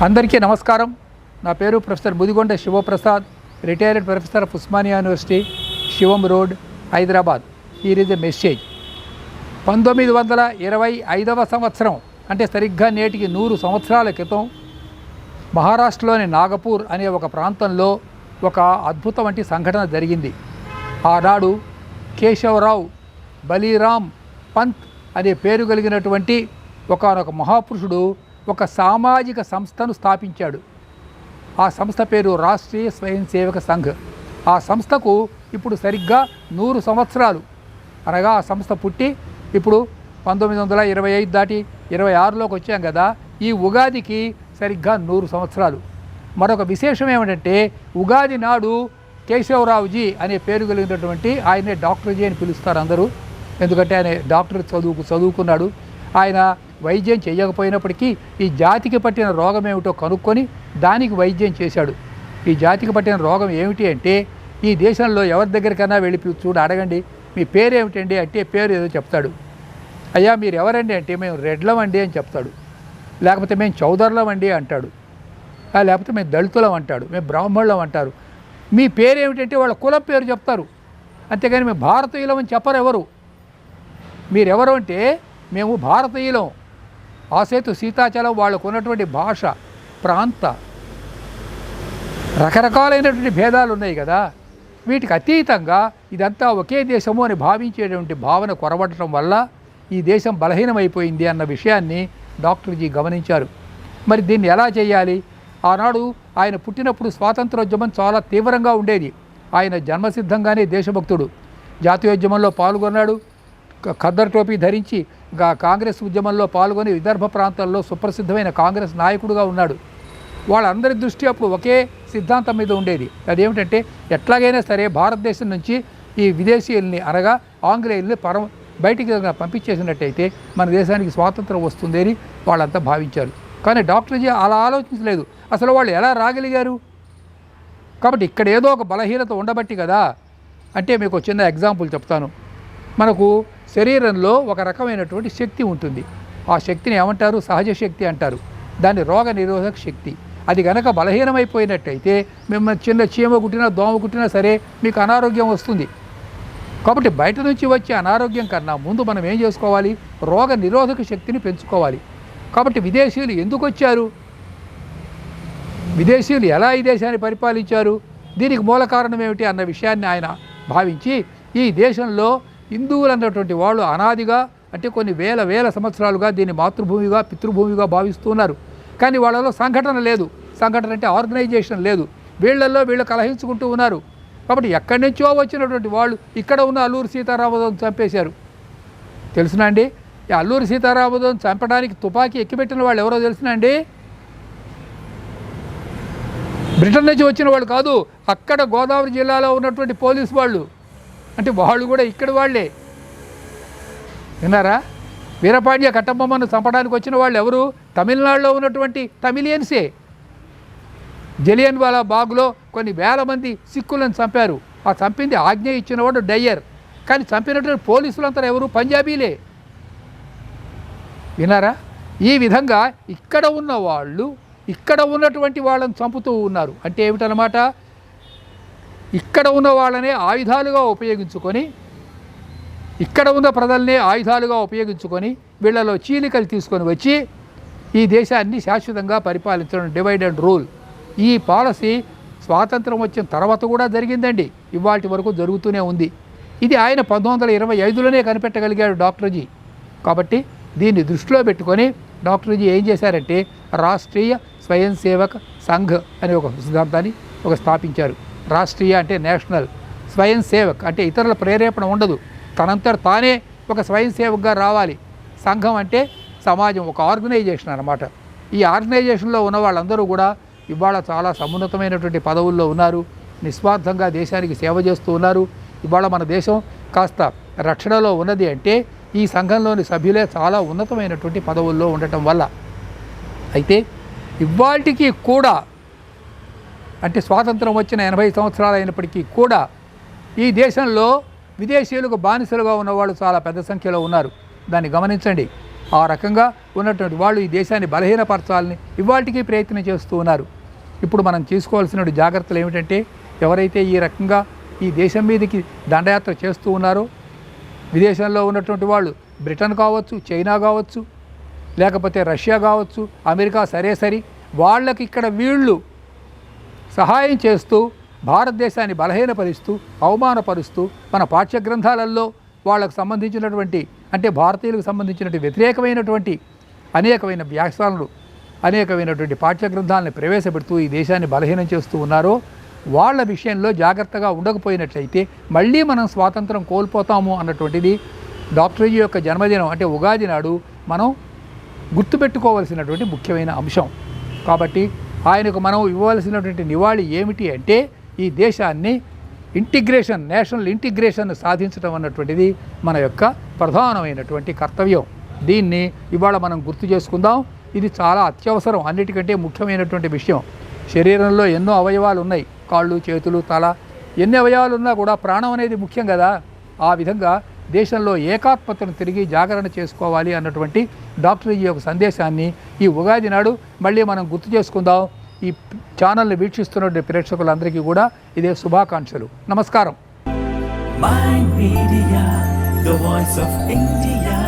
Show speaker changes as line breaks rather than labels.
అందరికీ నమస్కారం. నా పేరు professor Mudigonda Sivaprasad, retired professor of Osmania university, Shivam road, Hyderabad. Here is a message. 1925వ సంవత్సరం అంటే సరిగ్గా నేటికి 100 సంవత్సరాల క్రితం మహారాష్ట్రలోని నాగపూర్ అనే ఒక ప్రాంతంలో ఒక అద్భుతం వంటి సంఘటన జరిగింది. ఆనాడు కేశవరావు బలీరామ్ పంత్ అనే పేరు కలిగినటువంటి ఒకనొక మహాపురుషుడు ఒక సామాజిక సంస్థను స్థాపించాడు. ఆ సంస్థ పేరు రాష్ట్రీయ స్వయం సేవక సంఘ్. ఆ సంస్థకు ఇప్పుడు సరిగ్గా 100 సంవత్సరాలు. అనగా ఆ సంస్థ పుట్టి ఇప్పుడు 1925 దాటి 26లోకి వచ్చాం కదా. ఈ ఉగాదికి సరిగ్గా 100 సంవత్సరాలు. మరొక విశేషం ఏమిటంటే ఉగాది నాడు కేశవరావుజీ అనే పేరు కలిగినటువంటి ఆయనే డాక్టర్ జీ అని పిలుస్తారు అందరూ. ఎందుకంటే ఆయన డాక్టర్ చదువుకున్నాడు. ఆయన వైద్యం చేయకపోయినప్పటికీ ఈ జాతికి పట్టిన రోగం ఏమిటో కనుక్కొని దానికి వైద్యం చేశాడు. ఈ జాతికి పట్టిన రోగం ఏమిటి అంటే ఈ దేశంలో ఎవరి దగ్గరికైనా వెళ్ళి చూడు అడగండి, మీ పేరు ఏమిటండి అంటే పేరు ఏదో చెప్తాడు. అయ్యా మీరు ఎవరండి అంటే మేము రెడ్లం అండి అని చెప్తాడు. లేకపోతే మేము చౌదర్లం అండి అంటాడు. లేకపోతే మేము దళితులం అంటాడు, మేము బ్రాహ్మణులం అంటారు. మీ పేరు ఏమిటంటే వాళ్ళ కులం పేరు చెప్తారు. అంతేగాని మేము భారతీయులం అని చెప్పరు ఎవరు. మీరెవరు అంటే మేము భారతీయులం. ఆసేతు సీతాచలం వాళ్ళకు ఉన్నటువంటి భాష, ప్రాంత, రకరకాలైనటువంటి భేదాలు ఉన్నాయి కదా. వీటికి అతీతంగా ఇదంతా ఒకే దేశము అని భావించేటువంటి భావన కొరబడటం వల్ల ఈ దేశం బలహీనమైపోయింది అన్న విషయాన్ని డాక్టర్ జీ గమనించారు. మరి దీన్ని ఎలా చేయాలి? ఆనాడు ఆయన పుట్టినప్పుడు స్వాతంత్రోద్యమం చాలా తీవ్రంగా ఉండేది. ఆయన జన్మసిద్ధంగానే దేశభక్తుడు. జాతీయోద్యమంలో పాల్గొన్నాడు. ఖద్దర్ టోపీ ధరించి కాంగ్రెస్ ఉద్యమంలో పాల్గొని విదర్భ ప్రాంతాల్లో సుప్రసిద్ధమైన కాంగ్రెస్ నాయకుడుగా ఉన్నాడు. వాళ్ళందరి దృష్టి అప్పుడు ఒకే సిద్ధాంతం మీద ఉండేది. అదేమిటంటే ఎట్లాగైనా సరే భారతదేశం నుంచి ఈ విదేశీయుల్ని అనగా ఆంగ్లేయుల్ని బయటికి పంపించేసినట్టయితే మన దేశానికి స్వాతంత్రం వస్తుంది అని వాళ్ళంతా భావించారు. కానీ డాక్టర్ జీ అలా ఆలోచించలేదు. అసలు వాళ్ళు ఎలా రాగలిగారు? కాబట్టి ఇక్కడ ఏదో ఒక బలహీనత ఉండబట్టి కదా. అంటే మీకు చిన్న ఎగ్జాంపుల్ చెప్తాను. మనకు శరీరంలో ఒక రకమైనటువంటి శక్తి ఉంటుంది. ఆ శక్తిని ఏమంటారు? సహజ శక్తి అంటారు. దాన్ని రోగ నిరోధక శక్తి. అది కనుక బలహీనమైపోయినట్టయితే మిమ్మల్ని చిన్న చీమ కుట్టినా దోమ కుట్టినా సరే మీకు అనారోగ్యం వస్తుంది. కాబట్టి బయట నుంచి వచ్చే అనారోగ్యం కన్నా ముందు మనం ఏం చేసుకోవాలి? రోగ నిరోధక శక్తిని పెంచుకోవాలి. కాబట్టి విదేశీయులు ఎందుకు వచ్చారు? విదేశీయులు ఎలా ఈ దేశాన్ని పరిపాలించారు? దీనికి మూల కారణం ఏమిటి అన్న విషయాన్ని ఆయన భావించి ఈ దేశంలో హిందువులు అన్నటువంటి వాళ్ళు అనాదిగా అంటే కొన్ని వేల సంవత్సరాలుగా దీన్ని మాతృభూమిగా పితృభూమిగా భావిస్తున్నారు. కానీ వాళ్ళలో సంఘటన లేదు. సంఘటన అంటే ఆర్గనైజేషన్ లేదు. వీళ్ళు కలహించుకుంటూ ఉన్నారు. కాబట్టి ఎక్కడి నుంచో వచ్చినటువంటి వాళ్ళు ఇక్కడ ఉన్న అల్లూరి సీతారామరాజును చంపేశారు. తెలుసునా అండి? ఈ అల్లూరి సీతారామరాజును చంపడానికి తుపాకీ ఎక్కిపెట్టిన వాళ్ళు ఎవరో తెలుసునా అండి? బ్రిటన్ నుంచి వచ్చిన వాళ్ళు కాదు. అక్కడ గోదావరి జిల్లాలో ఉన్నటువంటి పోలీసు వాళ్ళు. అంటే వాళ్ళు కూడా ఇక్కడ వాళ్ళే. విన్నారా? వీరపాండ్య కట్టబొమ్మను చంపడానికి వచ్చిన వాళ్ళు ఎవరు? తమిళనాడులో ఉన్నటువంటి తమిళియన్సే. జలియన్ వాలా బాగ్లో కొన్ని వేల మంది సిక్కులను చంపారు. ఆ చంపింది ఆజ్ఞ ఇచ్చినవాడు డయ్యర్. కానీ చంపినటువంటి పోలీసులంతా ఎవరు? పంజాబీలే. విన్నారా? ఈ విధంగా ఇక్కడ ఉన్న వాళ్ళు ఇక్కడ ఉన్నటువంటి వాళ్ళని చంపుతూ ఉన్నారు. అంటే ఏమిటన్నమాట? ఇక్కడ ఉన్న వాళ్ళనే ఆయుధాలుగా ఉపయోగించుకొని ఇక్కడ ఉన్న ప్రజల్నే ఆయుధాలుగా ఉపయోగించుకొని వీళ్ళలో చీలికలు తీసుకొని వచ్చి ఈ దేశాన్ని శాశ్వతంగా పరిపాలించడం, డివైడ్ అండ్ రూల్. ఈ పాలసీ స్వాతంత్రం వచ్చిన తర్వాత కూడా జరిగిందండి. ఇవాటి వరకు జరుగుతూనే ఉంది. ఇది ఆయన 1925లోనే కనిపెట్టగలిగాడు డాక్టర్ జీ. కాబట్టి దీన్ని దృష్టిలో పెట్టుకొని డాక్టర్ జీ ఏం చేశారంటే రాష్ట్రీయ స్వయం సేవక సంఘ్ అనే ఒక సిద్ధాంతాన్ని స్థాపించారు. రాష్ట్రీయ అంటే నేషనల్, స్వయం సేవక్ అంటే ఇతరుల ప్రేరేపణ ఉండదు, తనంతట తానే ఒక స్వయం సేవక్గా రావాలి. సంఘం అంటే సమాజం, ఒక ఆర్గనైజేషన్ అన్నమాట. ఈ ఆర్గనైజేషన్లో ఉన్న వాళ్ళందరూ కూడా ఇవాళ చాలా సమున్నతమైనటువంటి పదవుల్లో ఉన్నారు. నిస్వార్థంగా దేశానికి సేవ చేస్తూ ఉన్నారు. ఇవాళ మన దేశం కాస్త రక్షణలో ఉన్నది అంటే ఈ సంఘంలోని సభ్యులే చాలా ఉన్నతమైనటువంటి పదవుల్లో ఉండటం వల్ల. అయితే ఇవాళకి కూడా అంటే స్వాతంత్రం వచ్చిన 80 సంవత్సరాలు అయినప్పటికీ కూడా ఈ దేశంలో విదేశీయులకు బానిసలుగా ఉన్నవాళ్ళు చాలా పెద్ద సంఖ్యలో ఉన్నారు. దాన్ని గమనించండి. ఆ రకంగా ఉన్నటువంటి వాళ్ళు ఈ దేశాన్ని బలహీనపరచాలని ఇవాళకి ప్రయత్నం చేస్తూ ఉన్నారు. ఇప్పుడు మనం తీసుకోవాల్సిన జాగ్రత్తలు ఏమిటంటే, ఎవరైతే ఈ రకంగా ఈ దేశం మీదకి దండయాత్ర చేస్తూ ఉన్నారో, విదేశంలో ఉన్నటువంటి వాళ్ళు బ్రిటన్ కావచ్చు, చైనా కావచ్చు, లేకపోతే రష్యా కావచ్చు, అమెరికా సరే వాళ్ళకి ఇక్కడ వీళ్ళు సహాయం చేస్తూ భారతదేశాన్ని బలహీనపరుస్తూ అవమానపరుస్తూ మన పాఠ్య గ్రంథాలలో వాళ్ళకు సంబంధించినటువంటి అంటే భారతీయులకు సంబంధించినటువంటి వ్యతిరేకమైనటువంటి అనేకమైన వ్యాసాలను అనేకమైనటువంటి పాఠ్య గ్రంథాలను ప్రవేశపెడుతూ ఈ దేశాన్ని బలహీనం చేస్తూ ఉన్నారో వాళ్ళ విషయంలో జాగ్రత్తగా ఉండకపోయినట్లయితే మళ్ళీ మనం స్వాతంత్రం కోల్పోతాము అన్నటువంటిది డాక్టర్జీ యొక్క జన్మదినం అంటే ఉగాది నాడు మనం గుర్తుపెట్టుకోవలసినటువంటి ముఖ్యమైన అంశం. కాబట్టి ఆయనకు మనం ఇవ్వవలసినటువంటి నివాళి ఏమిటి అంటే ఈ దేశాన్ని ఇంటిగ్రేషన్, నేషనల్ ఇంటిగ్రేషన్ సాధించడం అన్నటువంటిది మన యొక్క ప్రధానమైనటువంటి కర్తవ్యం. దీన్ని ఇవాళ మనం గుర్తు చేసుకుందాం. ఇది చాలా అత్యవసరం, అన్నిటికంటే ముఖ్యమైనటువంటి విషయం. శరీరంలో ఎన్నో అవయవాలు ఉన్నాయి, కాళ్ళు, చేతులు, తల, ఎన్ని అవయవాలు ఉన్నా కూడా ప్రాణం అనేది ముఖ్యం కదా. ఆ విధంగా దేశంలో ఏకాత్మతను తిరిగి జాగరణ చేసుకోవాలి అన్నటువంటి డాక్టర్జీ యొక్క సందేశాన్ని ఈ ఉగాది నాడు మళ్ళీ మనం గుర్తు చేసుకుందాం. ఈ ఛానల్ని వీక్షిస్తున్న ప్రేక్షకులందరికీ కూడా ఇదే శుభాకాంక్షలు. నమస్కారం.
Mind Media, the voice of India.